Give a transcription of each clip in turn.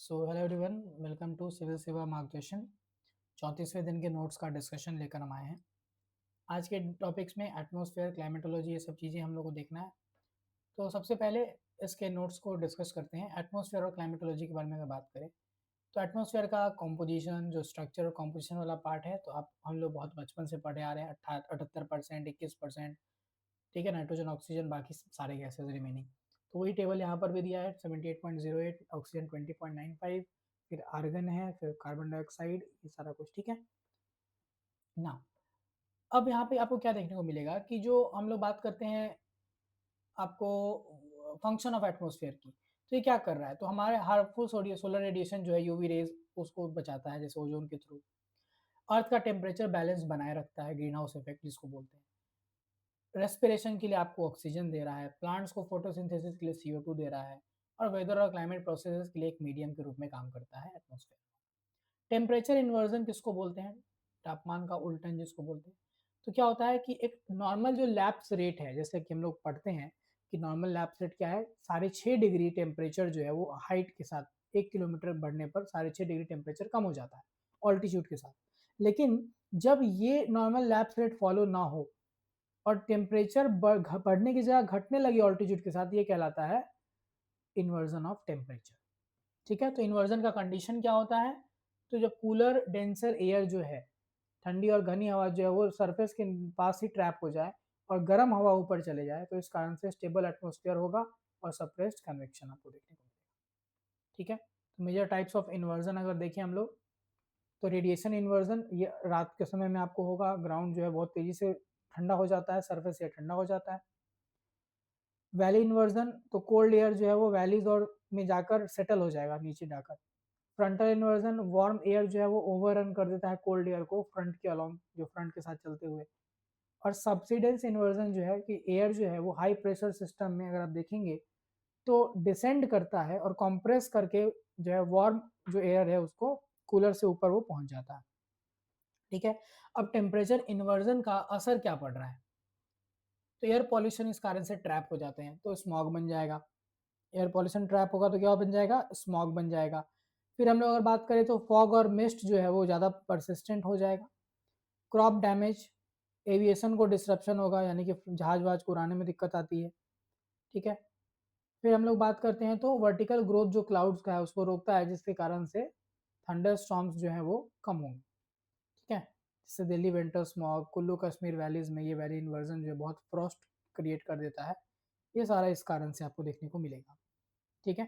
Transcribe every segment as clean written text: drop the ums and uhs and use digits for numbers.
So hello everyone, welcome to civil Seva Margdarshan. 34वें दिन के notes का डिस्कशन लेकर हम आए हैं। आज के टॉपिक्स में एटमॉस्फेयर, क्लाइमेटोलॉजी, ये सब चीज़ें हम लोग को देखना है। तो सबसे पहले इसके नोट्स को डिस्कस करते हैं। एटमॉस्फेयर और क्लाइमेटोलॉजी के बारे में अगर बात करें तो एटमॉस्फेयर का कॉम्पोजिशन, जो स्ट्रक्चर और कॉम्पोजिशन वाला पार्ट है, तो आप हम लोग बहुत बचपन से पढ़े आ रहे हैं। 78%, 21%, ठीक है, नाइट्रोजन, ऑक्सीजन, बाकी सारे गैसेज रिमेनिंग। तो वही टेबल यहाँ पर भी दिया है, 78.08, ऑक्सीजन 20.95, फिर आर्गन है, फिर कार्बन डाइऑक्साइड, ये सारा कुछ ठीक है ना। अब यहाँ पे आपको क्या देखने को मिलेगा कि जो हम लोग बात करते हैं आपको फंक्शन ऑफ एटमॉस्फेयर की, तो ये क्या कर रहा है, तो हमारे हार्मफुल सोलर रेडिएशन जो है, यूवी रेज, उसको बचाता है, जैसे ओजोन के थ्रू। अर्थ का टेम्परेचर बैलेंस बनाए रखता है, ग्रीन हाउस इफेक्ट जिसको बोलते हैं। रेस्पिरेशन के लिए आपको ऑक्सीजन दे रहा है, प्लांट्स को फोटोसिंथेसिस के लिए CO2 दे रहा है, और वेदर और क्लाइमेट प्रोसेसेस के लिए एक मीडियम के रूप में काम करता है एटमॉस्फेयर। टेम्परेचर इन्वर्जन किसको बोलते हैं? तापमान का उल्टन जिसको बोलते हैं। तो क्या होता है कि एक नॉर्मल जो लैप्स रेट है, जैसे कि हम लोग पढ़ते हैं कि नॉर्मल लैप्स रेट क्या है, 6.5 डिग्री टेम्परेचर जो है वो हाइट के साथ 1 किलोमीटर बढ़ने पर 6.5 डिग्री टेम्परेचर कम हो जाता है ऑल्टीट्यूड के साथ। लेकिन जब ये नॉर्मल लैप्स रेट फॉलो ना हो और टेम्परेचर बढ़ने की जगह घटने लगी ऑल्टीट्यूड के साथ, ये कहलाता है इन्वर्जन ऑफ टेम्परेचर। ठीक है, तो इन्वर्जन का कंडीशन क्या होता है? तो जब कूलर डेंसर एयर जो है, ठंडी और घनी हवा जो है वो सरफेस के पास ही ट्रैप हो जाए और गर्म हवा ऊपर चले जाए, तो इस कारण से स्टेबल एटमॉस्फेयर होगा और सप्रेस्ड कन्वेक्शन आपको देखने को मिलेगा। ठीक है, तो मेजर टाइप्स ऑफ इन्वर्जन अगर देखें हम लोग, तो रेडिएशन इन्वर्जन ये रात के समय में आपको होगा, ग्राउंड जो है बहुत तेजी से ठंडा हो जाता है, सरफेस एयर ठंडा हो जाता है। वैली इन्वर्जन, तो कोल्ड एयर जो है वो वैलीज और में जाकर सेटल हो जाएगा, नीचे जाकर। फ्रंटल इन्वर्जन, वार्म एयर जो है वो ओवर रन कर देता है कोल्ड एयर को फ्रंट के अलोंग, जो फ्रंट के साथ चलते हुए। और सब्सिडेंस इन्वर्जन जो है कि एयर जो है वो हाई प्रेशर सिस्टम में अगर आप देखेंगे तो डिसेंड करता है और कंप्रेस करके जो है वार्म जो एयर है उसको कूलर से ऊपर वो पहुंच जाता है। ठीक है, अब टेम्परेचर इन्वर्जन का असर क्या पड़ रहा है? तो एयर पॉल्यूशन इस कारण से ट्रैप हो जाते हैं, तो स्मॉग बन जाएगा। एयर पॉल्यूशन ट्रैप होगा तो क्या बन जाएगा? स्मॉग बन जाएगा। फिर हम लोग अगर बात करें तो फॉग और मिस्ट जो है वो ज़्यादा परसिस्टेंट हो जाएगा। क्रॉप डैमेज, एविएशन को डिसरप्शन होगा, यानी कि जहाज वहाज को उड़ाने में दिक्कत आती है। ठीक है, फिर हम लोग बात करते हैं तो वर्टिकल ग्रोथ जो क्लाउड्स का है उसको रोकता है, जिसके कारण से थंडर स्टॉर्म्स जो है वो कम होंगे। ठीक है, जिससे Delhi winter smog, Kullu Kashmir valleys में ये वैली इन्वर्जन जो है बहुत फ्रॉस्ट क्रिएट कर देता है। ये सारा इस कारण से आपको देखने को मिलेगा। ठीक है,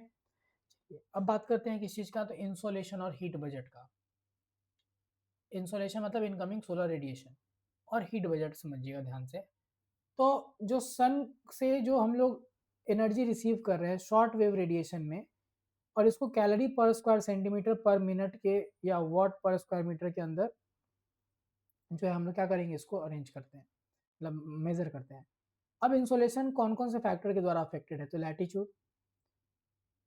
अब बात करते हैं किस चीज़ का, तो इंसोलेशन और हीट बजट का। इंसोलेशन मतलब इनकमिंग सोलर रेडिएशन, और हीट बजट समझिएगा ध्यान से। तो जो सन से जो हम लोग एनर्जी रिसीव कर रहे हैं शॉर्ट वेव रेडिएशन में, और इसको कैलोरी पर स्क्वायर सेंटीमीटर पर मिनट के या वॉट पर स्क्वायर मीटर के अंदर जो है हम लोग क्या करेंगे, इसको अरेंज करते हैं, मतलब मेजर करते हैं। अब इंसोलेशन कौन कौन से फैक्टर के द्वारा अफेक्टेड है? तो latitude,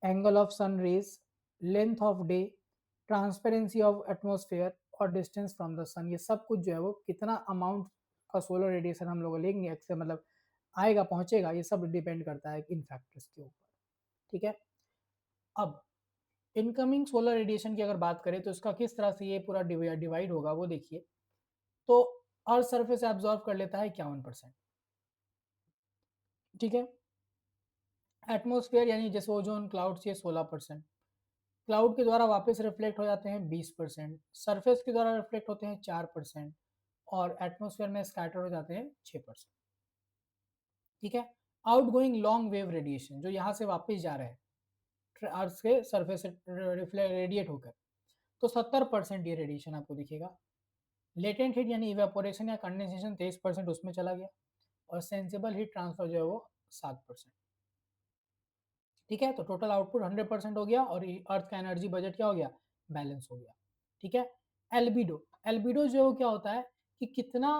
angle of sun rays, length of day, transparency of atmosphere और डिस्टेंस फ्रॉम द सन, ये सब कुछ जो है वो कितना अमाउंट का सोलर रेडिएशन हम लोग लेंगे एक्से मतलब आएगा, पहुंचेगा, ये सब डिपेंड करता है इन फैक्टर्स के ऊपर। ठीक है, अब इनकमिंग सोलर रेडिएशन की अगर बात करें तो इसका किस तरह से ये पूरा डिवाइड होगा वो देखिए। तो अर्थ सरफेस एब्जॉर्ब कर लेता है 51%। ठीक है, एटमॉस्फेयर यानी जैसे ओजोन क्लाउड से 16%, क्लाउड के द्वारा वापस रिफ्लेक्ट हो जाते हैं 20%, सरफेस के द्वारा रिफ्लेक्ट होते हैं 4%, और एटमॉस्फेयर में स्कैटर हो जाते हैं 6%। ठीक है, आउटगोइंग लॉन्ग वेव रेडिएशन जो यहाँ से वापस जा रहे हैं अर्थ के सरफेस से रेडिएट होकर, तो 70% ये रेडिएशन आपको दिखेगा। लेटेंट हीट यानी इवेपोरेशन या कंडेंसेशन 23% उसमें चला गया, और सेंसिबल हीट ट्रांसफर जो है वो 7%। ठीक है, तो टोटल आउटपुट 100% हो गया, और अर्थ का एनर्जी बजट क्या हो गया? बैलेंस हो गया। ठीक है, एल्बिडो, एल्बिडो जो है क्या होता है कि कितना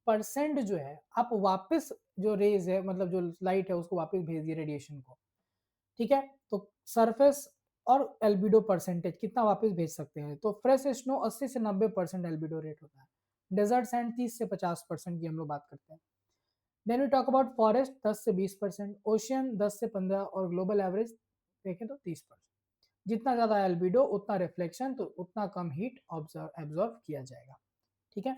परसेंट जो है आप वापस जो रेज है, मतलब जो लाइट है उसको वापस भेज दिए रेडिएशन को। ठीक है, तो सरफेस और एल्बिडो परसेंटेज कितना वापस भेज सकते हैं, तो फ्रेश स्नो 80 से 90% एल्बिडो रेट होता है। डेजर्ट सैंड 30 से 50% की हम लोग बात करते हैं। Then we talk about forest 10 से 20%, ओशियन 10 से 15, और ग्लोबल एवरेज देखें तो 30%। जितना ज़्यादा एल्बिडो उतना रिफ्लेक्शन, तो उतना कम हीट एब्जॉर्ब किया जाएगा। ठीक है,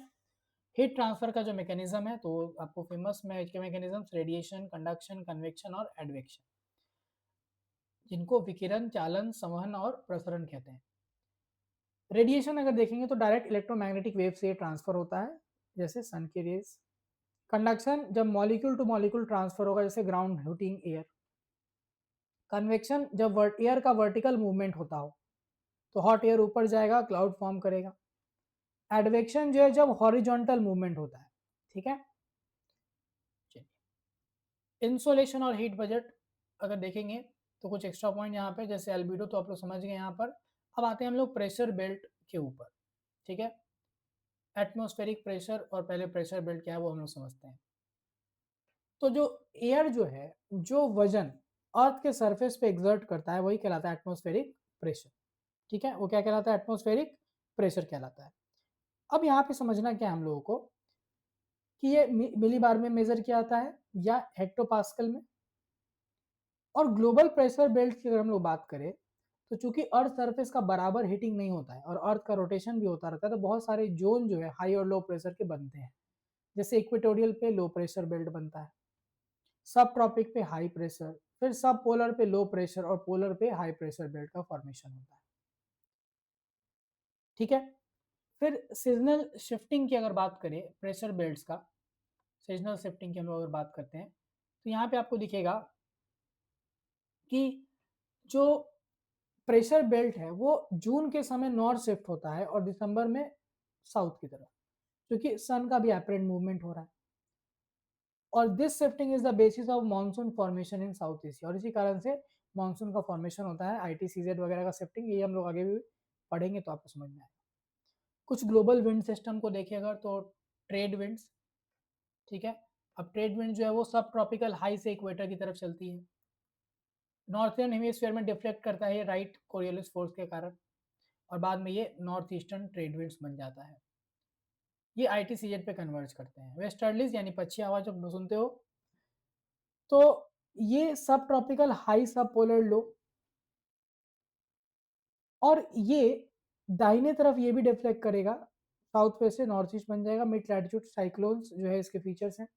हीट ट्रांसफर का जो मैकेनिज्म है, तो आपको फेमस में के मैकेनिज्म रेडिएशन, कंडक्शन, कन्वेक्शन और एडवेक्शन, जिनको विकिरण, चालन, संवहन और प्रसरण कहते हैं। रेडिएशन अगर देखेंगे तो डायरेक्ट इलेक्ट्रोमैग्नेटिक वेव से ट्रांसफर होता है, जैसे सन की रेज। कंडक्शन जब मॉलिक्यूल टू मॉलिक्यूल ट्रांसफर होगा, जैसे ग्राउंड हीटिंग एयर। कन्वेक्शन जब एयर का वर्टिकल मूवमेंट होता हो, तो हॉट एयर ऊपर जाएगा, क्लाउड फॉर्म करेगा। एडवेक्शन जो है जब हॉरिजॉन्टल मूवमेंट होता है। ठीक है, इंसोलेशन और हीट बजट अगर देखेंगे तो कुछ एक्स्ट्रा पॉइंट यहाँ पे, जैसे एल्बिडो तो आप लोग समझ गए यहाँ पर। अब आते हैं हम लोग प्रेशर बेल्ट के ऊपर। ठीक है, एटमॉस्फेरिक प्रेशर और पहले प्रेशर बेल्ट क्या है वो हम लोग समझते हैं। तो जो एयर जो है, जो वजन अर्थ के सरफेस पे एग्जर्ट करता है, वही कहलाता है एटमॉस्फेरिक प्रेशर। ठीक है, वो क्या कहलाता है? एटमॉस्फेरिक प्रेशर कहलाता है। अब यहाँ पे समझना क्या है हम लोगों को कि ये मिली बार में मेजर किया जाता है या हेक्टोपास्कल में। और ग्लोबल प्रेशर बेल्ट की अगर हम लोग बात करें, तो चूंकि अर्थ सरफेस का बराबर हीटिंग नहीं होता है और अर्थ का रोटेशन भी होता रहता है, तो बहुत सारे जोन जो है हाई और लो प्रेशर के बनते हैं। जैसे इक्वेटोरियल पे लो प्रेशर बेल्ट बनता है, सब ट्रॉपिक पे हाई प्रेशर, फिर सब पोलर पे लो प्रेशर और पोलर पे हाई प्रेशर बेल्ट का फॉर्मेशन होता है। ठीक है, फिर सीजनल शिफ्टिंग की अगर बात करें प्रेशर बेल्ट्स का, सीजनल शिफ्टिंग की हम लोग अगर बात करते हैं, तो यहाँ पे आपको दिखेगा कि जो प्रेशर बेल्ट है वो जून के समय नॉर्थ शिफ्ट होता है और दिसंबर में साउथ की तरफ, क्योंकि सन का भी एपरेंट मूवमेंट हो रहा है। और this shifting is the basis of monsoon formation in south Asia, और इसी कारण से मानसून का फॉर्मेशन होता है। ITCZ वगैरह का शिफ्टिंग, ये हम लोग आगे भी पढ़ेंगे तो आपको समझ में आएगा। कुछ ग्लोबल विंड सिस्टम को देखिए अगर, तो ट्रेड विंड्स। ठीक है, अब ट्रेड विंड जो है वो सब ट्रॉपिकल हाई से इक्वेटर की तरफ चलती है, नॉर्थर्न हेमिस्फीयर में डिफ्लेक्ट करता है ये राइट कोरियोलिस फोर्स के कारण, और बाद में ये नॉर्थ ईस्टर्न ट्रेड विंड्स बन जाता है। ये ITCZ पे कन्वर्ज करते हैं। वेस्टर्लीज यानी पश्चिमी हवा जब सुनते हो, तो ये सब ट्रॉपिकल हाई सब पोलर लो, और ये दाहिने तरफ ये भी डिफ्लेक्ट करेगा, साउथ वेस्ट से नॉर्थ ईस्ट बन जाएगा। मिड लैटिट्यूड साइक्लोन्स जो है इसके फीचर्स हैं।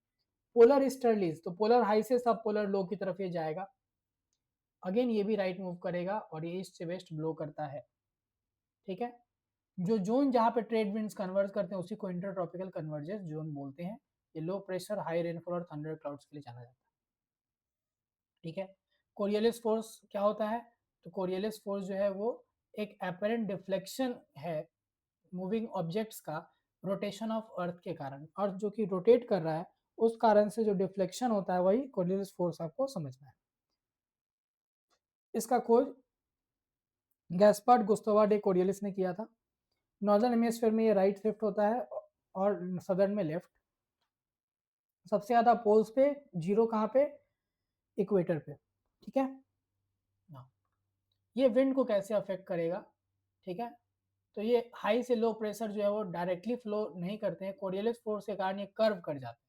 पोलर ईस्टर्लीज, तो पोलर हाई से सब पोलर लो की तरफ ये जाएगा, अगेन ये भी राइट मूव करेगा और ये ईस्ट से वेस्ट ब्लो करता है। ठीक है, जो जोन जहाँ पे ट्रेड विंड्स कन्वर्ज करते हैं उसी को इंटर ट्रॉपिकल कन्वर्जेंस जोन बोलते हैं। ये लो प्रेशर, हाई रेनफॉल और थंडर क्लाउड्स के लिए जाना जाता है। ठीक है, कोरियोलिस फोर्स क्या होता है? तो कोरियोलिस फोर्स जो है वो एक एपरेंट डिफ्लेक्शन है मूविंग ऑब्जेक्ट्स का रोटेशन ऑफ अर्थ के कारण। अर्थ जो कि रोटेट कर रहा है, उस कारण से जो डिफ्लेक्शन होता है वही कोरियोलिस फोर्स आपको समझना है। इसका खोज गैस्पार्ड गुस्तावा डे कोरियोलिस ने किया था। नॉर्दर्न हेमिस्फीयर में ये राइट शिफ्ट होता है और सदर्न में लेफ्ट। सबसे ज्यादा पोल्स पे, जीरो कहाँ पे? इक्वेटर पे। ठीक है, ये विंड को कैसे अफेक्ट करेगा? ठीक है, तो ये हाई से लो प्रेशर जो है वो डायरेक्टली फ्लो नहीं करते हैं, कोरियोलिस फोर्स के कारण ये कर्व कर जाते हैं।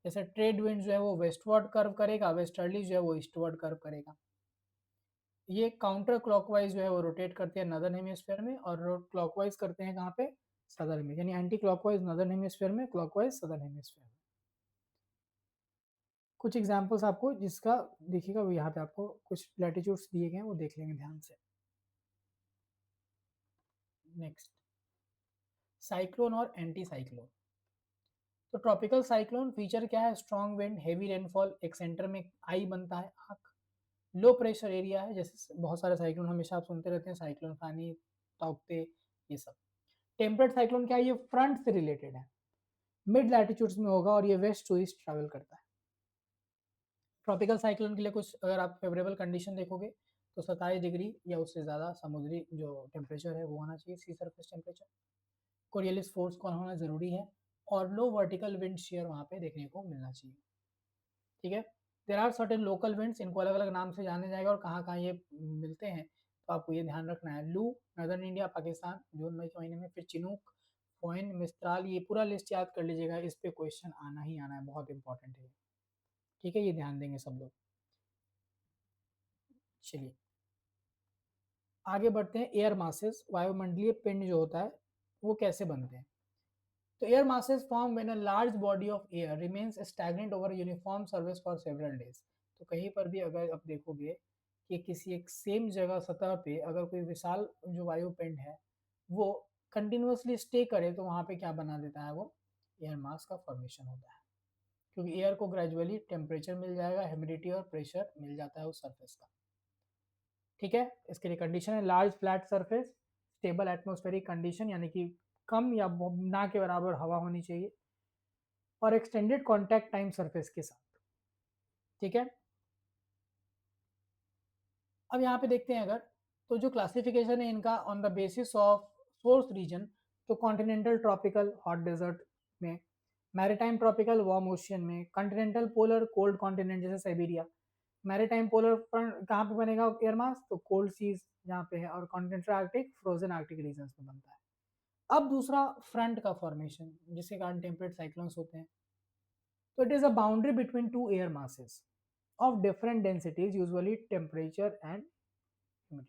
जैसे ट्रेड विंड जो है वो वेस्टवर्ड कर्व करेगा, वेस्टर्ली जो है वो ईस्टवर्ड कर्व करेगा। ये काउंटर क्लॉकवाइज जो है वो रोटेट करते हैं नॉर्दर्न हेमिस्फीयर में, और क्लॉकवाइज करते हैं कहाँ पे? सदर्न में, यानी एंटी क्लॉकवाइज नॉर्दर्न हेमिस्फीयर में, क्लॉकवाइज सदर्न हेमिस्फीयर में। कुछ एग्जांपल्स आपको जिसका देखिएगा, वो यहाँ पे आपको कुछ लैटिट्यूड्स दिए गए हैं, वो देख लेंगे ध्यान से। नेक्स्ट, साइक्लोन और एंटी साइक्लोन। तो ट्रॉपिकल साइक्लोन फीचर क्या है? स्ट्रॉन्ग विंड, हेवी रेनफॉल, एक सेंटर में आई बनता है आँख, लो प्रेशर एरिया है। जैसे बहुत सारे साइक्लोन हमेशा आप सुनते रहते हैं, साइक्लोन फानी, ताउते, ये सब। टेम्परेट साइक्लोन क्या है? ये फ्रंट से रिलेटेड है, मिड लैटिट्यूड्स में होगा और ये वेस्ट टू ईस्ट ट्रैवल करता है। ट्रॉपिकल साइक्लोन के लिए कुछ अगर आप फेवरेबल कंडीशन देखोगे, तो 27 डिग्री या उससे ज़्यादा समुद्री जो टेम्परेचर है वो होना चाहिए, सी सरफेस टेम्परेचर। कोरियोलिस फोर्स कौन होना ज़रूरी है, और लो वर्टिकल विंड शेयर वहाँ पे देखने को मिलना चाहिए। ठीक है, there are certain local winds, इनको अलग अलग नाम से जाने जाएगा और कहाँ कहाँ ये मिलते हैं, तो आपको ये ध्यान रखना है। लू, नॉर्दर्न इंडिया, पाकिस्तान, जून मई के महीने में। फिर चिनूक, फोइन, मिस्त्राल, ये पूरा लिस्ट याद कर लीजिएगा, इस पे क्वेश्चन आना ही आना है, बहुत इंपॉर्टेंट है। ठीक है, ये ध्यान देंगे सब लोग। चलिए, आगे बढ़ते हैं, एयर मासेस, वायुमंडलीय पिंड जो होता है वो कैसे बनते हैं। तो air masses form when a large body of air remains stagnant over a uniform surface for several days। तो कहीं पर भी अगर आप देखोगे कि किसी एक सेम जगह सतह पे अगर कोई विशाल जो वायु पिंड है वो कंटिन्यूअसली स्टे करे तो वहाँ पे क्या बना देता है, वो एयर मास का फॉर्मेशन होता है, क्योंकि एयर को ग्रेजुअली टेम्परेचर मिल जाएगा, ह्यूमिडिटी और प्रेशर मिल जाता है उस सरफेस का। ठीक है, इसके लिए कंडीशन है large flat surface, stable atmospheric condition यानी कि कम या ना के बराबर हवा होनी चाहिए, और एक्सटेंडेड कॉन्टैक्ट टाइम सरफेस के साथ। ठीक है, अब यहाँ पे देखते हैं अगर, तो जो क्लासिफिकेशन है इनका on the basis of source region, तो कॉन्टिनेंटल ट्रॉपिकल हॉट डेजर्ट में, मैरीटाइम ट्रॉपिकल वार्म ओशियन में, कॉन्टिनेंटल पोलर कोल्ड कॉन्टिनेंट जैसे साइबेरिया, मैरीटाइम पोलर कहाँ पे बनेगा एयर मास, तो कोल्ड सीज जहाँ पे है, और continental Arctic frozen Arctic region में बनता है। अब दूसरा फ्रंट का फॉर्मेशन जिसके कारण टेम्परेट साइक्लोन्स होते हैं। तो it is a boundary between two air masses of different densities, usually temperature and humidity।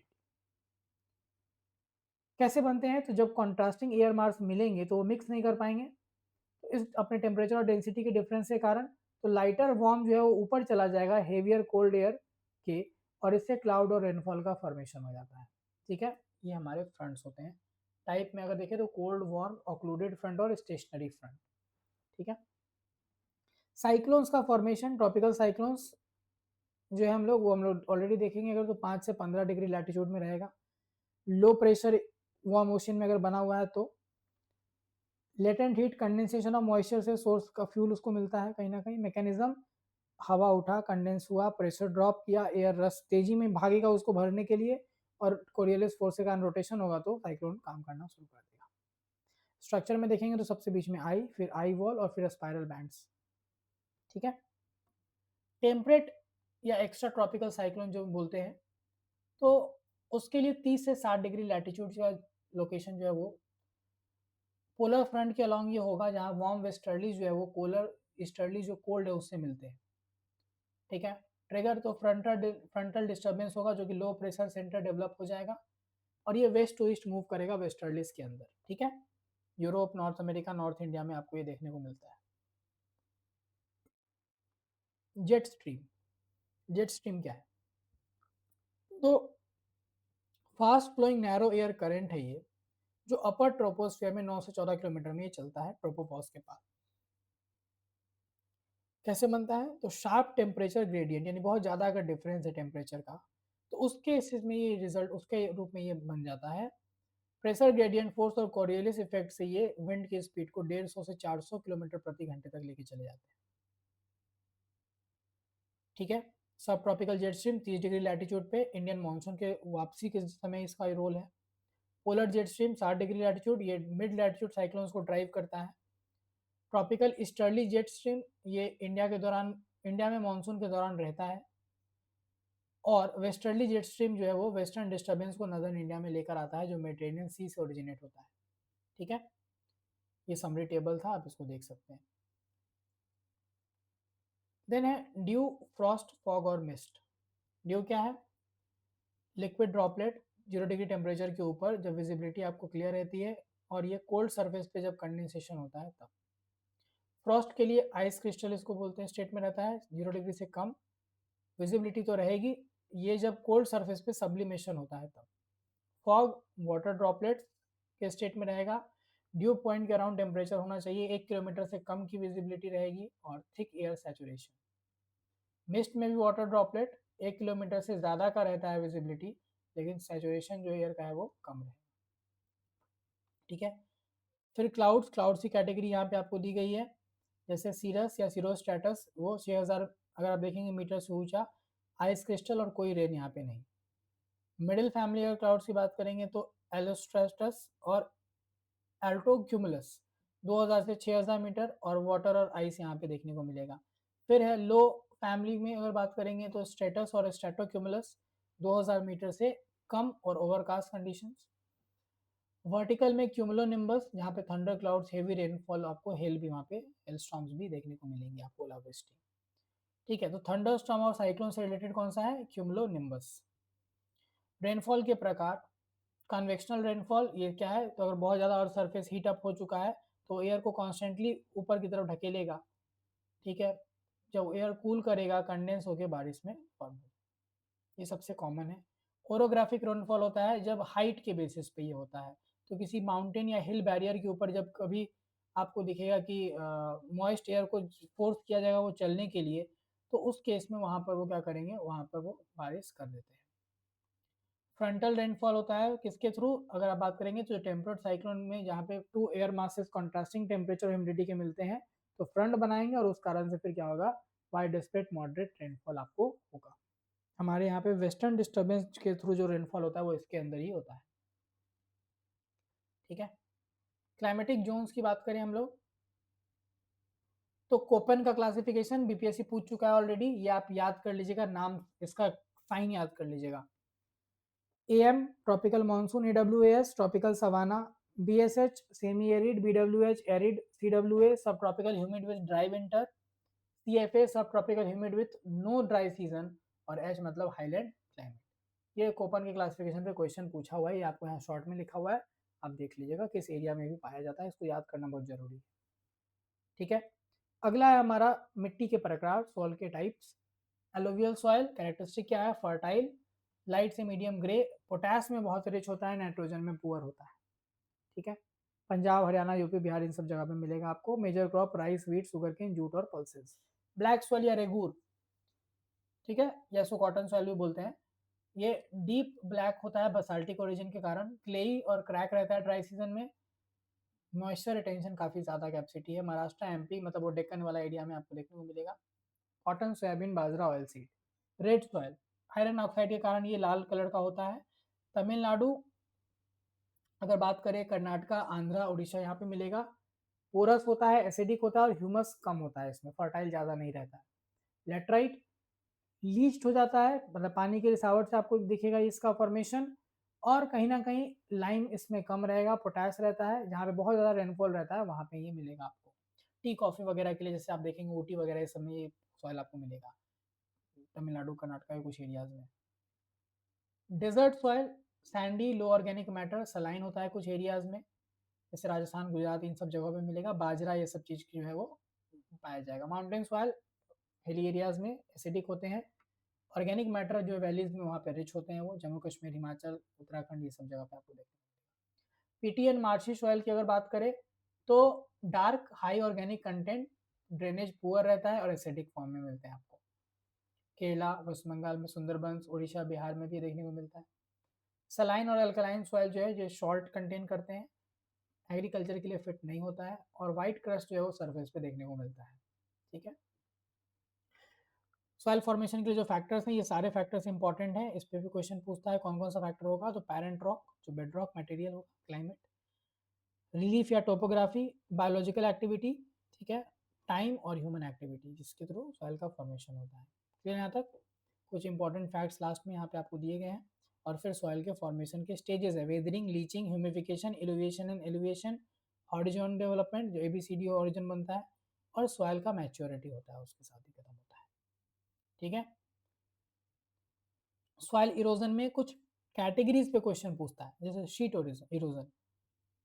कैसे बनते हैं, तो जब कॉन्ट्रास्टिंग एयर मास मिलेंगे तो वो मिक्स नहीं कर पाएंगे, तो इस अपने टेम्परेचर और डेंसिटी के डिफरेंस के कारण तो लाइटर वार्म जो है वो ऊपर चला जाएगा हेवियर कोल्ड एयर के, और इससे क्लाउड और रेनफॉल का फॉर्मेशन हो जाता है। ठीक है, ये हमारे फ्रंट्स होते हैं। टाइप में अगर देखें तो कोल्ड वार्म ऑक्लूडेड फ्रंट और स्टेशनरी फ्रंट। ठीक है, साइक्लोन्स का फॉर्मेशन, ट्रॉपिकल साइक्लोन्स जो है हम लोग ऑलरेडी देखेंगे, अगर तो 5 से 15 डिग्री लैटिट्यूड में रहेगा, लो प्रेशर वार्म ओशन में अगर बना हुआ है तो latent heat condensation of moisture से सोर्स का फ्यूल उसको मिलता है कहीं ना कहीं, मैकेनिज्म हवा उठा, कंडेंस हुआ, प्रेशर ड्रॉप किया, एयर रस तेजी में भागेगा उसको भरने के लिए, और कोरियोलिस फोर्स के कारण रोटेशन होगा तो साइक्लोन काम करना शुरू कर देगा। स्ट्रक्चर में देखेंगे तो सबसे बीच में आई, फिर आई वॉल और फिर स्पाइरल बैंड्स। ठीक है, टेम्परेट या एक्स्ट्रा ट्रॉपिकल साइक्लोन जो बोलते हैं, तो उसके लिए 30 से 60 डिग्री लैटिट्यूड का लोकेशन जो है वो पोलर फ्रंट के अलॉन्ग ये होगा जहाँ वार्म वेस्टर्ली जो है वो पोलर ईस्टर्ली जो कोल्ड है उससे मिलते हैं। ठीक है, ट्रिगर तो फ्रंटल डिस्टर्बेंस होगा जो कि लो प्रेशर सेंटर डेवलप हो जाएगा, और ये वेस्ट टू ईस्ट मूव करेगा वेस्टर्लीज के अंदर। ठीक है, Europe, north America, north India में आपको ये देखने को मिलता है। जेट स्ट्रीम, जेट स्ट्रीम क्या है, तो fast flowing narrow air current है ये, जो अपर ट्रोपोस्फेयर में 9 से 14 किलोमीटर में ये चलता है ट्रोपोपॉज के पास। कैसे बनता है, तो शार्प टेम्परेचर ग्रेडियंट यानी बहुत ज़्यादा अगर डिफरेंस है टेम्परेचर का तो उसके केसेस में ये रिजल्ट उसके रूप में ये बन जाता है। प्रेशर ग्रेडियंट फोर्स और कोरियोलिस इफेक्ट से ये विंड की स्पीड को 150 से 400 किलोमीटर प्रति घंटे तक लेके चले जाते हैं। ठीक है, सब tropical jet stream 30 degree latitude पे इंडियन मानसून के वापसी के समय इसका रोल है। Polar jet stream 60 degree latitude, ये मिड लैटिट्यूड साइक्लोन्स को ड्राइव करता है। ट्रॉपिकल ईस्टर्ली जेट स्ट्रीम ये इंडिया में मानसून के दौरान रहता है, और वेस्टर्ली जेट स्ट्रीम जो है वो वेस्टर्न डिस्टर्बेंस को नदर्न इंडिया में लेकर आता है जो मेडिटेरियन सी से ओरिजिनेट होता है। ठीक है, ये समरी टेबल था, आप इसको देख सकते हैं। देन है ड्यू, फ्रॉस्ट, फॉग और मिस्ट। ड्यू क्या है, लिक्विड ड्रॉपलेट 0 डिग्री टेम्परेचर के ऊपर जब विजिबिलिटी आपको क्लियर रहती है, और ये कोल्ड सरफेस पे जब कंडेंसेशन होता है तब। फ्रॉस्ट के लिए आइस क्रिस्टल इसको बोलते हैं, स्टेट में रहता है 0 डिग्री से कम, विजिबिलिटी तो रहेगी, ये जब कोल्ड सरफेस पे सब्लिमेशन होता है तब। फॉग वाटर ड्रॉपलेट्स के स्टेट में रहेगा, ड्यू पॉइंट के अराउंड टेम्परेचर होना चाहिए, 1 किलोमीटर से कम की विजिबिलिटी रहेगी, और थिक एयर सैचुरेशन। मिस्ट में भी वाटर ड्रॉपलेट 1 किलोमीटर से ज़्यादा का रहता है विजिबिलिटी, लेकिन सैचुरेशन जो एयर का है वो कम रहेगा। ठीक है, फिर क्लाउड्स, क्लाउड्स की कैटेगरी यहाँ पे आपको दी गई है, जैसे सीरस या सीरोस्ट्रेटस वो 6000 अगर आप देखेंगे मीटर से ऊंचा, आइस क्रिस्टल और कोई रेन यहाँ पे नहीं। मिडिल फैमिली अगर क्लाउड्स की बात करेंगे तो एलोस्ट्रेटस और एल्टोक्यूमुलस 2000 से 6000 मीटर, और वाटर और आइस यहाँ पे देखने को मिलेगा। फिर है लो फैमिली में अगर बात करेंगे तो स्ट्रेटस और स्ट्रेटोक्यूमुलस 2000 मीटर से कम और ओवरकास्ट कंडीशंस। वर्टिकल में क्यूमुलोनिम्बस जहाँ पे थंडर क्लाउड्स, हेवी रेनफॉल, आपको हेल भी वहाँ पे हेल स्टॉर्म्स भी देखने को मिलेंगे आपको, ओलावृष्टि। ठीक है, तो थंडर स्टॉर्म और साइक्लोन से रिलेटेड कौन सा है, क्यूमुलोनिम्बस। रेनफॉल के प्रकार, कन्वेक्शनल रेनफॉल ये क्या है, तो अगर बहुत ज़्यादा अर्थ सरफेस हीट अप हो चुका है तो एयर को कॉन्स्टेंटली ऊपर की तरफ ढकेलेगा, ठीक है। जब एयर कूल करेगा कंडेंस होकर बारिश में फॉर्म होगा, ये सबसे कॉमन है। ओरोग्राफिक रेनफॉल होता है जब हाइट के बेसिस पे ये होता है, तो किसी माउंटेन या हिल बैरियर के ऊपर जब कभी आपको दिखेगा कि मॉइस्ट एयर को फोर्स किया जाएगा वो चलने के लिए, तो उस केस में वहाँ पर वो क्या करेंगे, वहाँ पर वो बारिश कर देते हैं। फ्रंटल रेनफॉल होता है किसके थ्रू, अगर आप बात करेंगे तो टेम्परेट साइक्लोन में जहाँ पे two air masses contrasting temperature और ह्यूमिडिटी के मिलते हैं तो फ्रंट बनाएंगे और उस कारण से फिर क्या होगा, वाइड स्प्रेड मॉडरेट रेनफॉल आपको होगा। हमारे यहाँ पे वेस्टर्न डिस्टर्बेंस के थ्रू जो रेनफॉल होता है वो इसके अंदर ही होता है, ठीक है। क्लाइमेटिक जोन्स की बात करें हम लोग, तो कोपेन का क्लासिफिकेशन बीपीएससी पूछ चुका है ऑलरेडी, ये आप याद कर लीजिएगा, नाम इसका साइन याद कर लीजिएगा। AM tropical monsoon, AWAS tropical savanna, BSH semi arid, BWH arid, CWA sub tropical humid with dry winter, CFA sub tropical humid with no dry season, और H मतलब हाईलैंड क्लाइमेट। ये कोपन के classification पे question पूछा हुआ है, ये आपको यहाँ शॉर्ट में लिखा हुआ है, आप देख लीजिएगा किस एरिया में भी पाया जाता है, इसको याद करना बहुत जरूरी है, ठीक है। अगला है हमारा मिट्टी के प्रकार, सॉइल के टाइप्स। एलोवियल सॉइल कैरेक्टरिस्टिक क्या है, फर्टाइल, लाइट से मीडियम ग्रे, पोटास में बहुत रिच होता है, नाइट्रोजन में पुअर होता है, ठीक है। पंजाब, हरियाणा, यूपी, बिहार इन सब जगह पे मिलेगा आपको। Major crop rice, wheat, sugar cane, jute और पल्सेस। ब्लैक सॉइल या रेगूर, ठीक है, या इसको कॉटन सॉइल भी बोलते हैं, ये डीप ब्लैक होता है बसाल्टिक ओरिजिन के कारण, क्लेई और क्रैक रहता है ड्राई सीजन में, मॉइस्चर रिटेंशन काफी ज्यादा कैपेसिटी है, महाराष्ट्र एमपी मतलब वो डेक्कन वाला एरिया में आपको देखने को मिलेगा। कॉटन, सोयाबीन, बाजरा, oil seed. Red soil, iron oxide के कारण ये लाल कलर का होता है। तमिलनाडु, अगर बात करें कर्नाटका, आंध्रा, उड़ीसा यहाँ पे मिलेगा। पोरस होता है, एसिडिक होता है और ह्यूमस कम होता है इसमें, फर्टाइल ज्यादा नहीं रहता है। लेटराइट, लीच्ड हो जाता है, मतलब पानी की रिसावट से आपको दिखेगा इसका फॉर्मेशन, और कहीं ना कहीं लाइम इसमें कम रहेगा, पोटास रहता है, जहाँ पे बहुत ज़्यादा रेनफॉल रहता है वहाँ पे ये मिलेगा आपको। टी कॉफ़ी वगैरह के लिए जैसे आप देखेंगे ऊटी वगैरह इस समय ये सॉइल आपको मिलेगा तमिलनाडु कर्नाटका के कुछ एरियाज में। डेजर्ट सॉइल, सैंडी, लो ऑर्गेनिक मैटर, सलाइन होता है कुछ एरियाज में, जैसे राजस्थान, गुजरात इन सब जगहों पे मिलेगा, बाजरा ये सब चीज़ जो है वो पाया जाएगा। माउंटेन सॉइल, हिली एरियाज में एसिडिक होते हैं, ऑर्गेनिक मैटर जो वैलीज में वहाँ पे रिच होते हैं, वो जम्मू कश्मीर, हिमाचल, उत्तराखंड ये सब जगह पे आपको देखते हैं। पीटी एंड मार्शी सॉइल की अगर बात करें तो dark high organic content, drainage poor रहता है और एसिडिक फॉर्म में मिलते हैं आपको। केरला, वेस्ट बंगाल में सुंदरबंस, उड़ीसा, बिहार में भी देखने को मिलता है। सलाइन और अल्कलाइन सॉइल जो है जो सॉल्ट कंटेन करते हैं, एग्रीकल्चर के लिए फिट नहीं होता है, और वाइट क्रस्ट जो है वो सरफेस पे देखने को मिलता है, ठीक है। सॉइल फॉर्मेशन के लिए जो फैक्टर्स हैं ये सारे फैक्टर्स इंपॉर्टेंट हैं, इस पे भी क्वेश्चन पूछता है कौन कौन सा फैक्टर होगा, तो पैरेंट रॉक जो बेड रॉक मटेरियल होगा, क्लाइमेट, रिलीफ या टोपोग्राफी, बायोलॉजिकल एक्टिविटी, ठीक है, टाइम और ह्यूमन एक्टिविटी जिसके थ्रू सॉइल का फॉर्मेशन होता है। फिर यहाँ तक कुछ इंपॉर्टेंट फैक्ट्स लास्ट में यहाँ पे आपको दिए गए हैं, और फिर सॉइल के फॉर्मेशन के स्टेजेस है, weathering, leaching, humification, elevation and elevation, origin development जो ABCD ऑरिजन बनता है, और सॉइल का मैच्योरिटी होता है उसके साथ ही खत्म होता है, ठीक है। सॉइल इरोजन में कुछ कैटेगरीज पे क्वेश्चन पूछता है, जैसे शीट इरोजन,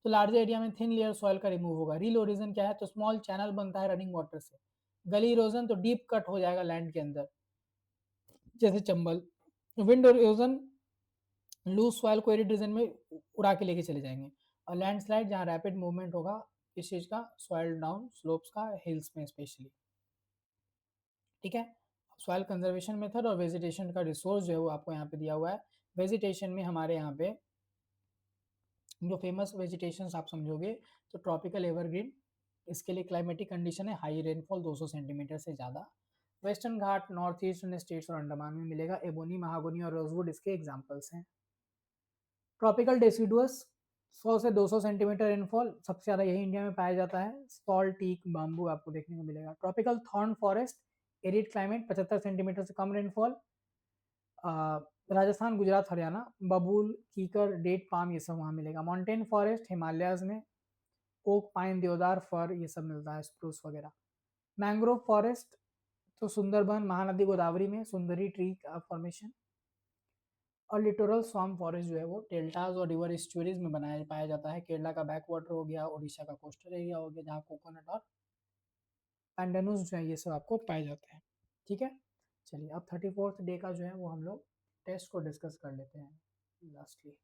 तो लार्ज एरिया में थिन लेयर सॉइल का रिमूव होगा। रील इरोजन क्या है, तो स्मॉल चैनल बनता है रनिंग वाटर से। गली इरोजन तो डीप कट हो जाएगा लैंड के अंदर, जैसे Chambal. Wind erosion, loose soil को एरिड रीजन में उड़ा के लेके चले जाएंगे। और लैंडस्लाइड जहाँ रैपिड मूवमेंट होगा इस चीज का, सॉइल डाउन स्लोप्स का, हिल्स में स्पेशली, ठीक है। सॉइल कंजर्वेशन मेथड और वेजिटेशन का रिसोर्स जो है वो आपको यहाँ पे दिया हुआ है। वेजिटेशन में हमारे यहाँ पे जो फेमस वेजिटेशन आप समझोगे तो ट्रॉपिकल एवरग्रीन, इसके लिए क्लाइमेटिक कंडीशन है हाई रेनफॉल 200 सेंटीमीटर से ज़्यादा। वेस्टर्न घाट, नॉर्थ ईस्टर्न स्टेट्स और अंडमान में मिलेगा। एबोनी, महागोनी और रोजवुड इसके एग्जाम्पल्स हैं। ट्रॉपिकल डेसिडुअस 100 से 200 सेंटीमीटर रेनफॉल, सबसे ज़्यादा यही इंडिया में पाया जाता है। सॉल्ट, टीक, बाम्बू आपको देखने को मिलेगा। Tropical thorn forest, arid climate, 75 centimetre से कम रेनफॉल। राजस्थान, गुजरात, हरियाणा, बबूल, कीकर, डेट पाम ये सब वहाँ मिलेगा। माउंटेन फॉरेस्ट हिमालयाज में, ओक, पाइन, देवदार, फर ये सब मिलता है, स्प्रूस वगैरह। मैंग्रोव फॉरेस्ट तो सुंदरबन, महानदी, गोदावरी में सुंदरी ट्री का फॉर्मेशन। और लिटोरल स्वाम्प फॉरेस्ट जो है वो डेल्टाज और रिवर स्टोरीज में बनाया पाया जाता है। केरला का बैक वाटर हो गया, उड़ीसा का कोस्टल एरिया हो गया, जहाँ कोकोनट और पैंडेनूस जो है ये सब आपको पाए जाते हैं। ठीक है, चलिए अब 34th डे का जो है वो हम लोग टेस्ट को डिस्कस कर लेते हैं लास्टली।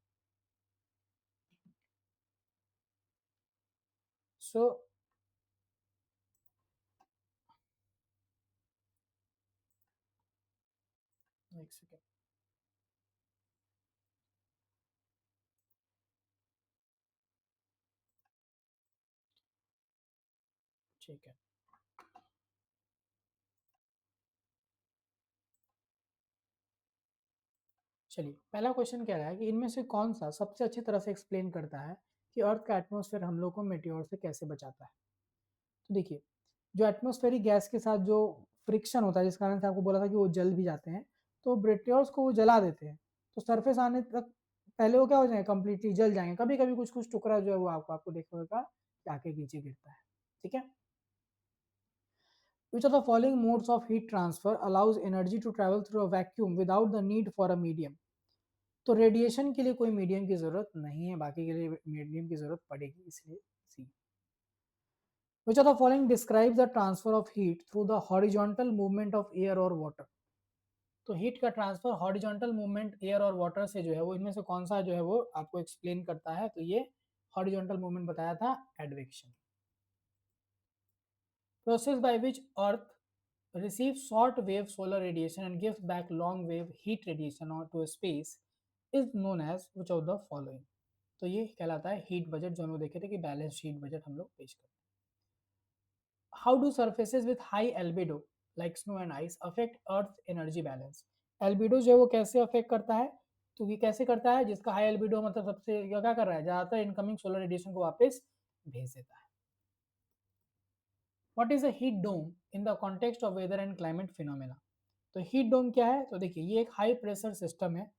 सो एक सेकेंड, ठीक है। चलिए पहला क्वेश्चन कह रहा है कि इनमें से कौन सा सबसे अच्छी तरह से एक्सप्लेन करता है कि अर्थ का एटमॉस्फेयर हम लोग को मेटेओर से कैसे बचाता है। तो देखिए, जो एटमॉस्फेरिक गैस के साथ जो फ्रिक्शन होता है, जिस कारण से आपको बोला था कि वो जल भी जाते हैं, तो ब्रेट्योर्स को वो जला देते हैं, तो सरफेस आने तक पहले वो क्या हो जाएंगे, कंप्लीटली जल जाएंगे। कभी कभी कुछ कुछ टुकड़ा जो है वो आपको देखने होगा कि आके नीचे गिरता है। ठीक है, which of the following modes of heat transfer allows energy to travel through a vacuum without the need for a medium। तो रेडिएशन के लिए कोई मीडियम की जरूरत नहीं है, बाकी के लिए मीडियम की जरूरत पड़ेगी, इसलिए सी। Which of the following describes the transfer of heat through the horizontal movement of air or water। तो हीट का ट्रांसफर हॉरिजॉन्टल मूवमेंट एयर और वाटर से जो है वो इनमें से कौन सा जो है वो आपको एक्सप्लेन करता है, तो ये हॉरिजॉन्टल मूवमेंट बताया था, advection. Process by which earth receives short wave solar radiation and gives back long wave heat radiation or to space is known as which of the following। तो ये कहलाता है हीट बजट, जो हम लोग देखे थे कि बैलेंस हीट बजट हम लोग पेश करते हैं। How do surfaces with high albedo like snow and ice affect earth energy balance. Albedo जो है वो कैसे अफेक्ट करता है, तो ये कैसे करता है, जिसका हाई एल्बिडो मतलब सबसे क्या कर रहा है, ज्यादातर इनकमिंग सोलर रेडिएशन को वापस भेज देता है। What is a heat dome in the context of weather and climate phenomena. तो हीट डोम क्या है, तो देखिए ये एक हाई प्रेशर सिस्टम है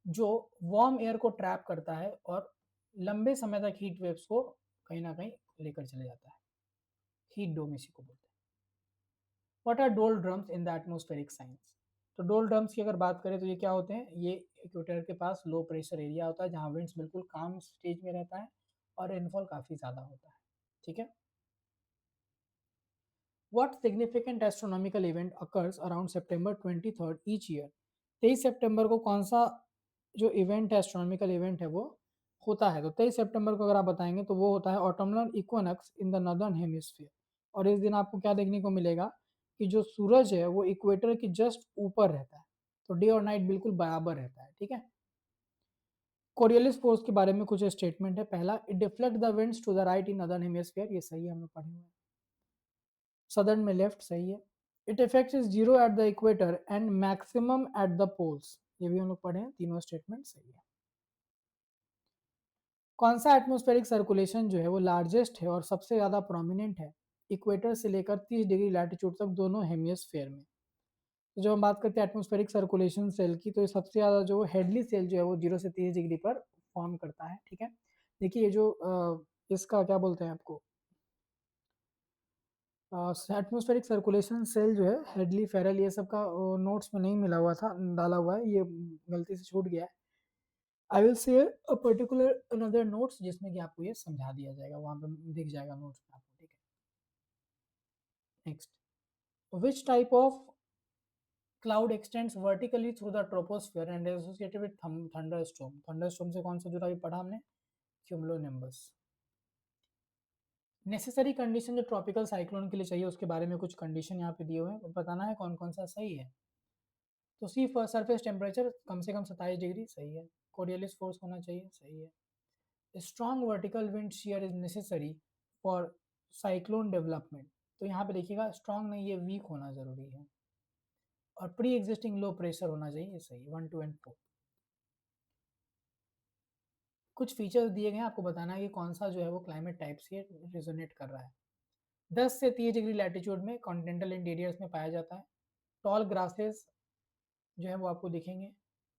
जो वार्म एयर को ट्रैप करता है और लंबे समय तक हीट वेव्स को कहीं ना कहीं लेकर चले जाता है। हीट डोम इसी को बोलते हैं। व्हाट आर डोल drums in the atmospheric science. तो डोल ड्रम्स की अगर बात करें तो ये क्या होते हैं, ये इक्वेटर के पास लो प्रेशर एरिया होता है जहाँ विंड्स बिल्कुल काम स्टेज में रहता है और रेनफॉल काफ़ी ज़्यादा होता है। ठीक है, What significant astronomical event occurs around September 23rd each year। 23 सितंबर को कौन सा जो इवेंट है, एस्ट्रोनॉमिकल इवेंट है, वो होता है। तो 23 सितंबर को अगर आप बताएंगे तो वो होता है ऑटोमनल equinox in the northern hemisphere. और इस दिन आपको क्या देखने को मिलेगा कि जो सूरज है वो इक्वेटर के जस्ट ऊपर रहता है, तो डे और नाइट बिल्कुल बराबर रहता है। ठीक है, कोरियलिस फोर्स के बारे में कुछ स्टेटमेंट है। पहला, it deflect the winds to the right in northern hemisphere, ये सही है, हम लोग पढ़े हुए हैं। सदर्न में लेफ्ट सही है। It effect is zero at the equator and maximum at the poles, ये भी हम लोग पढ़े हैं, तीनों स्टेटमेंट सही है। कौन सा एटमोस्फेरिक सर्कुलेशन जो है वो लार्जेस्ट है और सबसे ज्यादा प्रोमिनेंट है इक्वेटर से लेकर 30 डिग्री लैटिट्यूड तक दोनों हेमियोस्फेयर में। तो जब हम बात करते हैं एटमोस्फेरिक सर्कुलेशन सेल की, तो ये सबसे ज्यादा जो हेडली सेल जो है वो 0 से 30 डिग्री पर फॉर्म करता है। ठीक है, देखिए ये जो इसका क्या बोलते हैं आपको, एटमोस्फेरिक सर्कुलेशन सेल जो है हेडली फेरल ये सब का नोट्स में नहीं मिला हुआ था, डाला हुआ है, ये गलती से छूट गया है। I will share a particular another notes जिसमें कि आपको ये समझा दिया जाएगा, वहां पे दिख जाएगा नोट्स में आपको। ठीक है, next, which type of cloud x tends vertically through the troposphere and associated with thunderstorm. Thunderstorm से कौन सा जुड़ा, अभी पढ़ा हमने, क्यूमुलोनिम्बस। नेसेसरी कंडीशन जो ट्रॉपिकल साइक्लोन के लिए चाहिए उसके बारे में कुछ कंडीशन यहाँ पे दिए हुए हैं, बताना है कौन कौन सा सही है। तो सी सरफेस टेम्परेचर कम से कम 27 डिग्री सही है। कोरियलिस फोर्स होना चाहिए सही है। Strong vertical wind shear is necessary for cyclone development. तो यहाँ पे देखिएगा स्ट्रॉन्ग नहीं, ये वीक होना जरूरी है। और प्री एग्जिस्टिंग लो प्रेशर होना चाहिए, सही 1 2 एंड 4। कुछ फीचर्स दिए गए हैं, आपको बताना है कि कौन सा जो है वो क्लाइमेट टाइप से रिजोनेट कर रहा है। 10 से 30 डिग्री लैटिट्यूड में कॉन्टिनेंटल इंटीरियर्स में पाया जाता है। टॉल ग्रासेस जो है वो आपको दिखेंगे।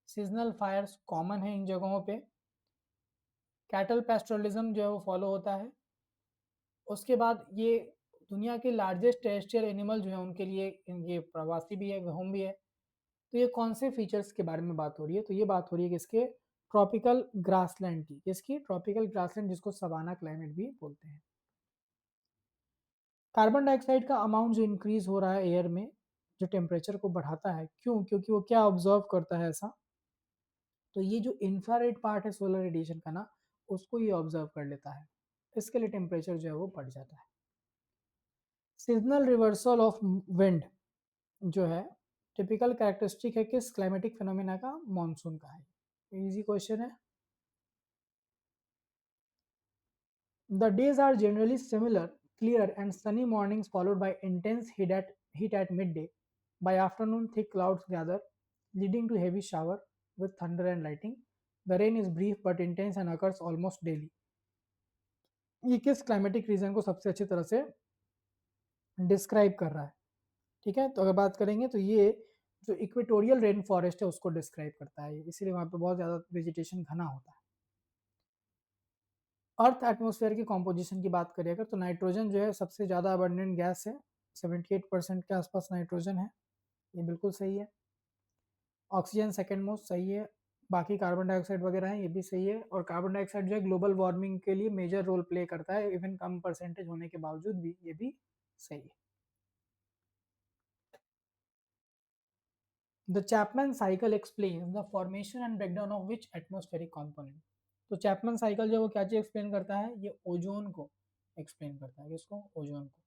सीजनल फायर्स कॉमन है इन जगहों पे। कैटल पेस्टोरलिज्म जो है वो फॉलो होता है। उसके बाद ये दुनिया के लार्जेस्ट टेरेस्ट्रियल एनिमल जो है उनके लिए ये प्रवासी भी है, होम भी है। तो ये कौन से फीचर्स के बारे में बात हो रही है? तो ये बात हो रही है किसके, ट्रॉपिकल ग्रासलैंड की। किसकी? ट्रॉपिकल ग्रासलैंड, जिसको सवाना क्लाइमेट भी बोलते हैं। कार्बन डाइऑक्साइड का अमाउंट जो इंक्रीज हो रहा है एयर में, जो टेम्परेचर को बढ़ाता है, क्यों? क्योंकि वो क्या ऑब्जर्व करता है ऐसा, तो ये जो इंफ्रारेड पार्ट है सोलर रेडिएशन का ना, उसको ये ऑब्जर्व कर लेता है, इसके लिए टेम्परेचर जो है वो बढ़ जाता है। सीजनल रिवर्सल ऑफ विंड जो है टिपिकल कैरेक्टरिस्टिक है किस क्लाइमेटिक फिनोमेना का? मानसून का है। इजी क्वेश्चन है। The days are generally similar, clear and sunny mornings followed by intense heat at midday. By afternoon, thick clouds gather, leading to heavy shower with thunder and lightning. The rain is brief but intense and occurs almost daily. ये किस climatic reason को सबसे अच्छी तरह से describe कर रहा है? ठीक है, तो अगर बात करेंगे तो ये जो इक्वेटोरियल रेन फॉरेस्ट है उसको डिस्क्राइब करता है, इसीलिए वहाँ पे बहुत ज़्यादा वेजिटेशन घना होता है। अर्थ एटमॉस्फेयर की कॉम्पोजिशन की बात करें अगर, तो नाइट्रोजन जो है सबसे ज़्यादा अबंडेंट गैस है, 78% के आसपास नाइट्रोजन है, ये बिल्कुल सही है। ऑक्सीजन सेकेंड मोस्ट, सही है। बाकी कार्बन डाइऑक्साइड वगैरह है, ये भी सही है। और कार्बन डाइऑक्साइड जो है ग्लोबल वार्मिंग के लिए मेजर रोल प्ले करता है, इवन कम परसेंटेज होने के बावजूद भी, ये भी सही है। The Chapman cycle explains the formation and breakdown of which atmospheric component. तो चैपमैन साइकिल जो है वो क्या चीज एक्सप्लेन करता है? ये ओजोन को एक्सप्लेन करता है। किसको? ओजोन को।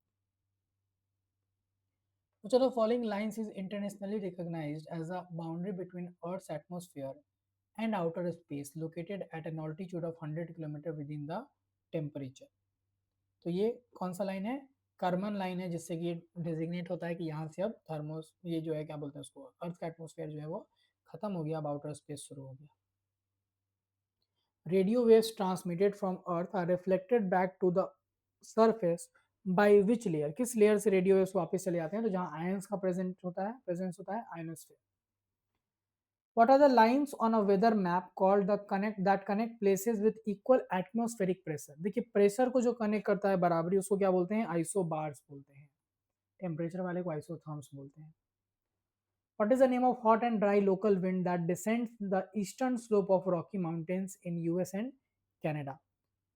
Which of the following lines is internationally recognized as a boundary between Earth's atmosphere and outer space located at an altitude of 100 km within the temperature? तो ये कौन सा लाइन है? कर्मन लाइन है, जिससे कि डिजिग्नेट होता है कि यहाँ से अब थर्मोस, ये जो है क्या बोलते हैं उसको, अर्थ का एटमोस्फेयर जो है वो खत्म हो गया, अब आउटर स्पेस शुरू हो गया। Radio waves transmitted from Earth are reflected back to the surface by which layer? किस लेयर से रेडियो वेव्स वापस चले जाते हैं? तो जहां आयंस का प्रेजेंस होता है ionosphere. What are the lines on a weather map called the connect places with equal atmospheric pressure? देखिए प्रेशर को जो कनेक्ट करता है बराबरी, उसको क्या बोलते हैं? आइसोबार्स बोलते हैं। टेम्परेचर वाले को आइसोथर्म्स बोलते हैं। What is the name of hot and dry local wind that descends the eastern slope of Rocky Mountains in US and Canada?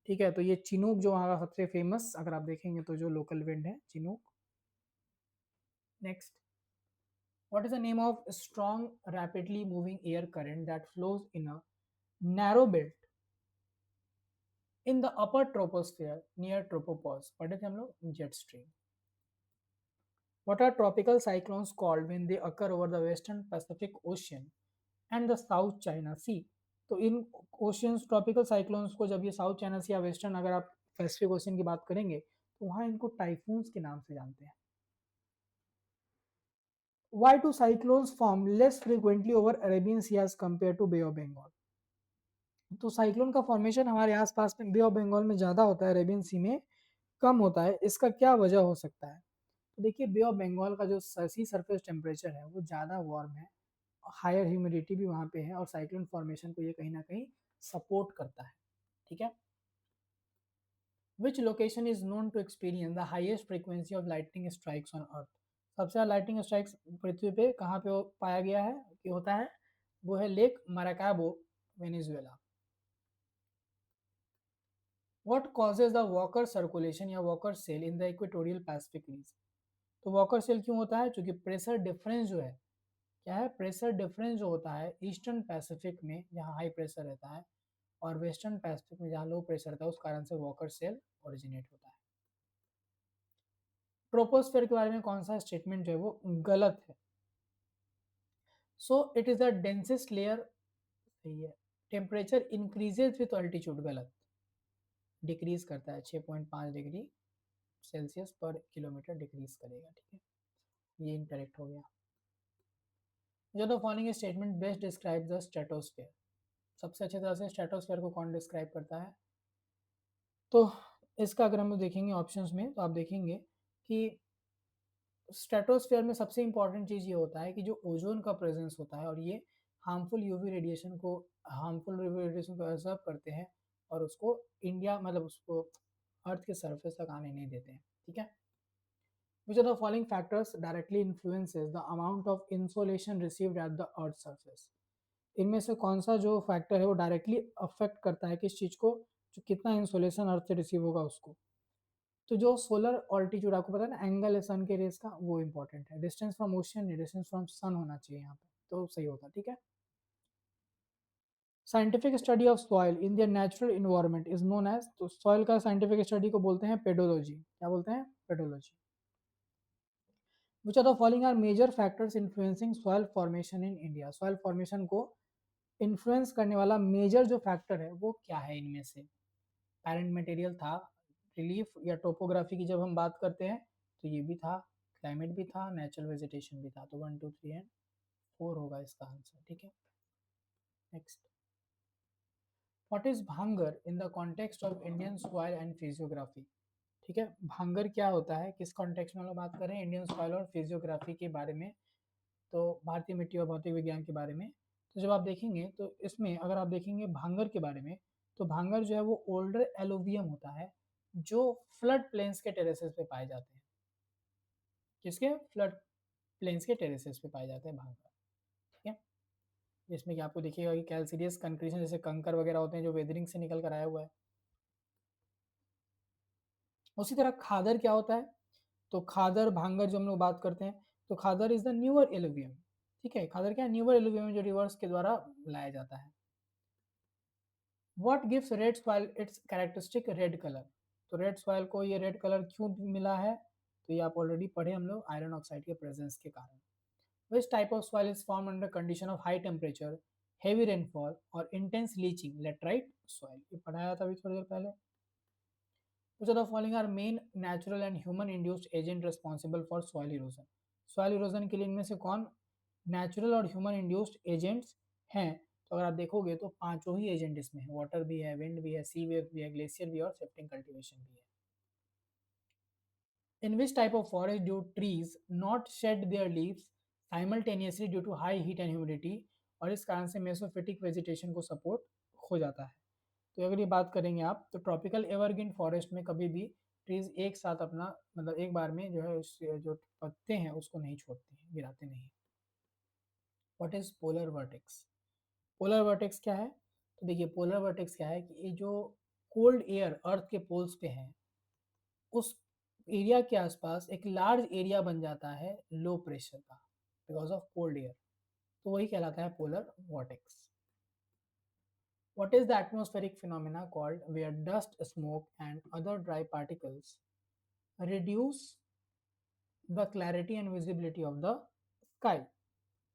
ठीक है, तो ये चिनूक जो वहाँ का सबसे फेमस, अगर आप देखेंगे तो जो लोकल विंड है Chinook. Next, what is the name of strong rapidly moving air current that flows in a narrow belt in the upper troposphere near tropopause? पढ़े थे हम लोग, jet stream. What are tropical cyclones called when they occur over the western Pacific Ocean and the South China Sea? तो इन oceans, tropical cyclones को जब ये south China सी या वेस्टर्न, अगर आप पैसिफिक ओशियन की बात करेंगे तो वहाँ इनको टाइफून्स के नाम से जानते हैं। Why do cyclones form less frequently over Arabian Sea as compared to Bay of Bengal? तो साइक्लोन का फॉर्मेशन हमारे आसपास में बे ऑफ बंगाल में ज़्यादा होता है, अरेबियन सी में कम होता है। इसका क्या वजह हो सकता है? तो देखिए बे ऑफ बंगाल का जो सी सरफेस टेम्परेचर है वो ज़्यादा वार्म है, हायर ह्यूमिडिटी भी वहाँ पे है, और साइक्लोन फॉर्मेशन को ये कहीं ना कहीं सपोर्ट करता है। ठीक है। Which location is known to experience the highest frequency of lightning strikes on earth? सबसे ज़्यादा लाइटनिंग स्ट्राइक्स पृथ्वी पे कहाँ पे पाया गया है कि होता है? वो है Lake Maracaibo, Venezuela. What causes the Walker circulation या Walker cell in the equatorial Pacific region? तो वॉकर सेल क्यों होता है? क्योंकि प्रेशर डिफरेंस जो है, क्या है? प्रेशर डिफरेंस जो होता है ईस्टर्न पैसिफिक में जहाँ हाई प्रेशर रहता है और वेस्टर्न पैसिफिक में जहाँ लो प्रेशर रहता है, उस कारण से वॉकर सेल ओरिजिनेट होता है। ट्रोपोस्फेयर के बारे में कौन सा स्टेटमेंट जो है वो गलत है? So it is the densest layer, सही है। टेम्परेचर इंक्रीजेज विथ अल्टीट्यूड, गलत। डिक्रीज करता है, 6.5 डिग्री सेल्सियस पर किलोमीटर डिक्रीज करेगा। ठीक है, ये इनकरेक्ट हो गया। जो the following statement best describe the stratosphere? सबसे अच्छी तरह से स्ट्रेटोस्फेयर को कौन डिस्क्राइब करता है? तो इसका अगर हम देखेंगे ऑप्शंस में, तो आप देखेंगे कि स्ट्रेटोस्फेयर में सबसे इंपॉर्टेंट चीज़ ये होता है कि जो ओजोन का प्रेजेंस होता है, और ये हार्मफुल यूवी रेडिएशन को एब्जॉर्ब करते हैं और उसको इंडिया मतलब उसको अर्थ के सरफेस तक आने नहीं देते हैं। ठीक है। Which of the following factors directly influences the amount of insolation received at the earth surface? इनमें से कौन सा जो फैक्टर है वो डायरेक्टली अफेक्ट करता है किस चीज को, जो कितना इंसोलेशन अर्थ से रिसीव होगा उसको? तो जो सोलर ऑल्टीट्यूड आपको पता है ना, एंगल है सन के रेस का, वो इंपॉर्टेंट है। डिस्टेंस फ्रॉम ओशियन नहीं, डिस्टेंस फ्रॉम सन होना चाहिए यहाँ पे, तो सही होगा। ठीक है। Scientific study of soil in their natural environment is known as, तो सॉइल का साइंटिफिक स्टडी को बोलते हैं पेडोलॉजी। क्या बोलते हैं? Pedology. Which are the following are major factors influencing soil formation in India? Soil formation को इन्फ्लुएंस करने वाला मेजर जो फैक्टर है वो क्या है इनमें से? पैरेंट मटेरियल था, रिलीफ या टोपोग्राफी की जब हम बात करते हैं तो ये भी था, क्लाइमेट भी था, नेचुरल वेजिटेशन भी था। तो 1 2 3 एंड 4 होगा इसका आंसर। ठीक है। नेक्स्ट, व्हाट इज भांगर इन the context of Indian soil and physiography? ठीक है, भांगर क्या होता है, किस कॉन्टेक्स्ट में हम लोग बात कर रहे हैं? इंडियन सॉइल और फिजियोग्राफी के बारे में, तो भारतीय मिट्टी और भौतिक विज्ञान के बारे में। तो जब आप देखेंगे तो इसमें अगर आप देखेंगे भांगर के बारे में, तो भांगर जो है वो ओल्डर एलुवियम होता है जो फ्लड प्लेन्स के टेरेसेस पे पाए जाते हैं। किसके? फ्लड प्लेन्स के टेरेसेस पे पाए जाते हैं भांगर। ठीक है। जिसमें कि आपको देखिएगा कि कैल्सीरियस कंक्रीशन जैसे कंकर वगैरह होते हैं जो वेदरिंग से निकल कर आया हुआ है। उसी तरह खादर क्या होता है? तो खादर भांगर जो हम लोग बात करते हैं, तो खादर इज द न्यूअर एलुवियम। ठीक है, खादर क्या है? न्यूअर एलुवियम जो रिवर्स के द्वारा लाया जाता है। What gives red soil it's characteristic red colour? तो रेड सॉइल को ये रेड कलर क्यों मिला है? तो ये आप ऑलरेडी पढ़े हम लोग, आयरन ऑक्साइड के प्रेजेंस के कारण। Which type of soil is form under condition of high temperature, heavy rainfall और इंटेंस लीचिंग? लेटराइट सॉइल, ये पढ़ाया था अभी थोड़ी देर पहले। Which of the following are main natural and human induced agent responsible for soil erosion? soil erosion के लिए इनमें से कौन नेचुरल और ह्यूमन इंड्यूस्ड एजेंट्स हैं? तो अगर आप देखोगे तो पांचों ही एजेंट इसमें है, वाटर भी है, विंड भी है, सी वेव भी है, ग्लेशियर भी है और शिफ्टिंग कल्टीवेशन भी है। In which type of forest do trees not shed their leaves simultaneously due to high heat and humidity, और इस कारण से मेसोफिटिक वेजिटेशन को सपोर्ट हो जाता है? तो अगर ये बात करेंगे आप, तो ट्रॉपिकल एवरग्रीन फॉरेस्ट में कभी भी ट्रीज एक साथ अपना मतलब एक बार में जो है जो पत्ते हैं उसको नहीं छोड़ते हैं, गिराते नहीं। What is polar vertex? Polar vertex क्या है? तो देखिए पोलर वर्टेक्स क्या है कि ये जो कोल्ड एयर अर्थ के पोल्स पे है उस एरिया के आसपास एक लार्ज एरिया बन जाता है लो प्रेशर का बिकॉज ऑफ कोल्ड एयर, तो वही कहलाता है polar vertex. What is the atmospheric phenomena called where dust, smoke, and other dry particles reduce the clarity and visibility of the sky?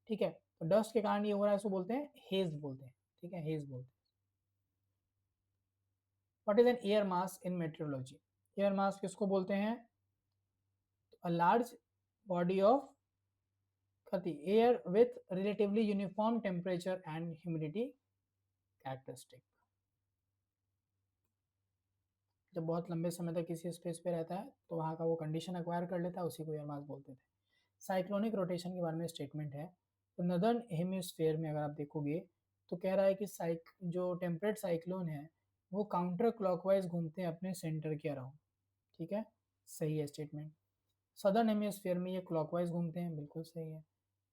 ठीक है, तो डस्ट के कारण ये हो रहा है, इसको बोलते हैं हेज बोलते हैं। ठीक है, हेज बोलते हैं। What is an air mass in meteorology? Air mass किसको बोलते हैं? A large body of air with relatively uniform temperature and humidity characteristic। जब बहुत लंबे समय तक किसी स्पेस पे रहता है तो वहाँ का वो कंडीशन एक्वायर कर लेता है, उसी को एयर मास बोलते थे। साइक्लोनिक रोटेशन के बारे में स्टेटमेंट है। तो नदर्न हेमिस्फेयर में अगर आप देखोगे तो कह रहा है कि जो टेम्परेट साइक्लोन है वो काउंटर क्लॉकवाइज घूमते हैं अपने सेंटर के अराउंड। ठीक है, सही है स्टेटमेंट। सदर्न हेमिस्फेयर में ये क्लॉकवाइज घूमते हैं, बिल्कुल सही है।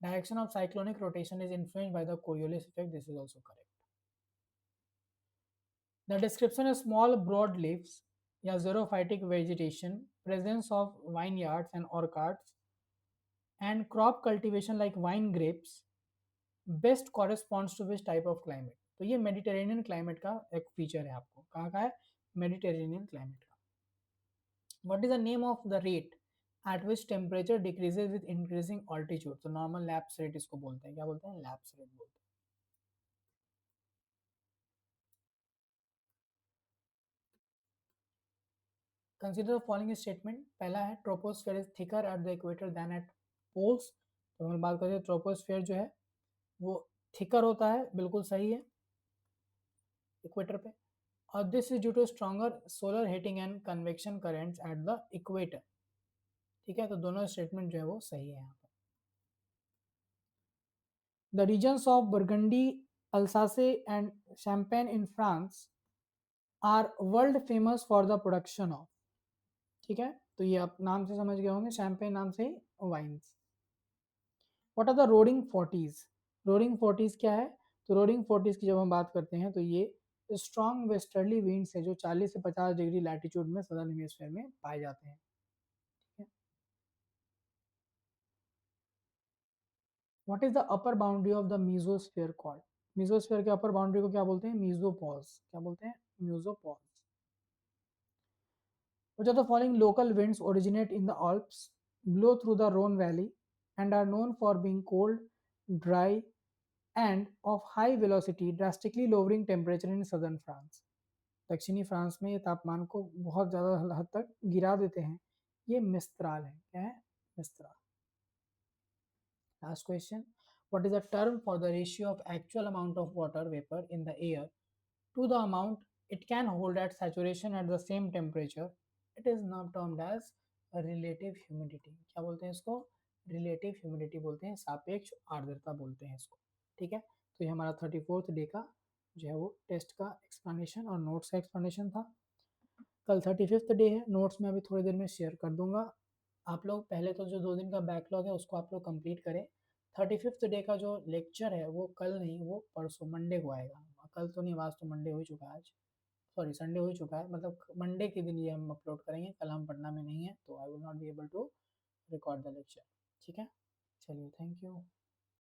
Direction of cyclonic rotation is influenced by the Coriolis effect, this is also correct. The description is small broad leaves या xerophytic vegetation, presence of vineyards and orchards and crop cultivation like wine grapes best corresponds to which type of climate? तो ये Mediterranean climate का एक feature है। आपको कहाँ का है? मेडिटेरेनियन क्लाइमेट का। What is the name of the rate at which temperature decreases with increasing altitude? तो नॉर्मल लैप्स रेट इसको बोलते हैं। क्या बोलते हैं? लैप्स रेट बोलते हैं। Consider the following statement. पहला है troposphere is thicker at the equator than at poles. तो हम बात करते हैं ट्रोपोस्फेयर जो है वो थिकर होता है, बिल्कुल सही है, इक्वेटर पे। और this is due to stronger solar heating and convection currents at the equator. ठीक है, तो दोनों स्टेटमेंट जो है वो सही है यहाँ पर। The regions of Burgundy, Alsace and Champagne in France are world famous for the production of. ठीक है, तो ये आप नाम से समझ गए होंगे, शैंपेन नाम से wines. What are the roaring forties? Roaring forties क्या है? तो रोडिंग फोर्टीज की जब हम बात करते हैं तो ये स्ट्रॉन्ग वेस्टर्ली विंड्स है जो 40 से 50 डिग्री लैटिट्यूड में सदर्न हेमिस्फीयर में पाए जाते हैं। What is the upper boundary of the mesosphere called? Mesosphere के अपर बाउंड्री को क्या बोलते हैं? मीजोपॉज। क्या बोलते हैं? मीजोपॉज। Which of the following local winds originate in the Alps, blow through the Rhone Valley, and are known for being cold, dry, and of high velocity, drastically lowering temperature in southern France? दक्षिणी France में ये तापमान को बहुत ज़्यादा हद तक गिरा देते हैं। ये मिस्त्राल है। क्या है? Mistral. Last question. What is the term for the ratio of actual amount of water vapor in the air to the amount it can hold at saturation at the same temperature? It is now termed as relative humidity. क्या बोलते हैं इसको? Relative humidity बोलते हैं, सापेक्ष आर्द्रता बोलते हैं इसको। ठीक है, तो ये हमारा 34th डे का जो है वो टेस्ट का एक्सप्लेनेशन और नोट्स का एक्सप्लेनेशन था। कल 35th डे है, नोट्स में अभी थोड़ी देर में शेयर कर दूंगा। आप लोग पहले तो जो 2 दिन का बैकलॉग है उसको आप लोग कंप्लीट करें। 35th डे का जो लेक्चर है वो कल नहीं, वो परसों मंडे को आएगा। कल तो नहीं, आज तो मंडे हो ही चुका है, आज सॉरी संडे हो ही चुका है, मतलब मंडे के दिन ये हम अपलोड करेंगे। कल हम पटना में नहीं है तो I will not be able to record the lecture. ठीक है, चलिए, थैंक यू।